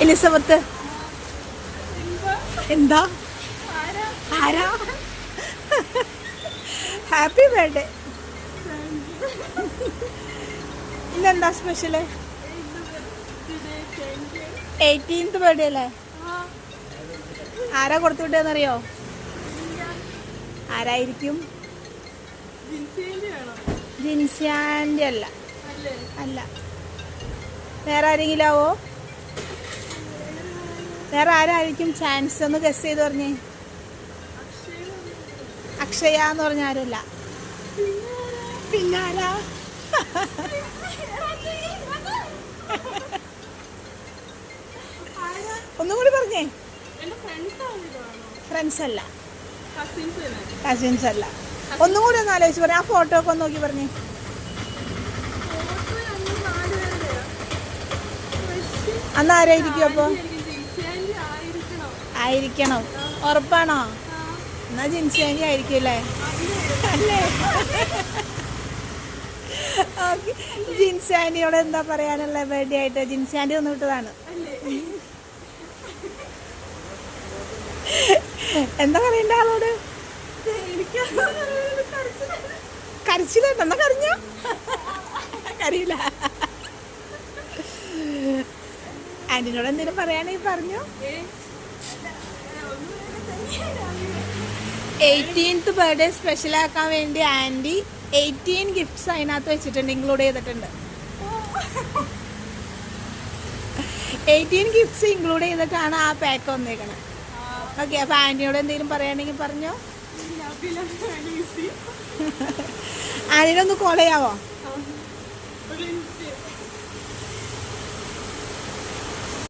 Elizabeth എന്താ ആരാ happy birthday. ഇന്നെന്താ സ്പെഷ്യല്? 18th ബർത്ത്ഡേ അല്ലേ? ആരാ കൊടുത്തു വിട്ടേന്നറിയോ? ആരായിരിക്കും? ജിൻസിയാൻ്റെ അല്ല. അല്ല. വേറെ ആരെങ്കിലും ആവോ? വേറെ ആരായിരിക്കും ചാൻസ്? ഒന്ന് ഗസ് ചെയ്ത് പറഞ്ഞേ. അക്ഷയ എന്ന് പറഞ്ഞ ആരുമല്ല. പിന്നാരാ? ഒന്നും കൂടി പറഞ്ഞേ. ഫ്രണ്ട്സ് അല്ല, കസിൻസ് അല്ല. ഒന്നും കൂടി ഒന്ന് ആലോചിച്ച് പറഞ്ഞേ. ആ ഫോട്ടോ ഒക്കെ ഒന്ന് നോക്കി പറഞ്ഞേ. അന്ന് ആരായിരിക്കും അപ്പൊ? ആയിരിക്കണം. ഉറപ്പാണോ? എന്നാ ജിൻസിയാനി ആയിരിക്കും അല്ലേ? അല്ലേ? ഓക്കെ. ജിൻസിയാനിയോട് എന്താ പറയാനുള്ള ബർത്ത്ഡേ ആയിട്ട്? ജിൻസിയാനി ഒന്ന് വിട്ടതാണ്. എന്താ പറയണ്ട ആളോട്? കരച്ചിലുണ്ട്. എന്നാ കരഞ്ഞോ? കരയില്ല. ആന്റിനോട് എന്തെങ്കിലും പറയാണെങ്കിൽ പറഞ്ഞോ. 18th ബർത്ത്ഡേ സ്പെഷ്യൽ ആക്കാൻ വേണ്ടി ആൻറ്റി 18 ഗിഫ്റ്റ്സ് അതിനകത്ത് വെച്ചിട്ടുണ്ട്, ഇൻക്ലൂഡ് ചെയ്തിട്ടുണ്ട്. 18 ഗിഫ്റ്റ്സ് ഇൻക്ലൂഡ് ചെയ്തിട്ടാണ് ആ പാക്ക് വന്നേക്കണത്. ഓക്കെ. അപ്പൊ ആന്റിനോട് എന്തെങ്കിലും പറയുകയാണെങ്കിൽ പറഞ്ഞോ. ആന്റിനൊന്ന് കോൾ ചെയ്യാവോ?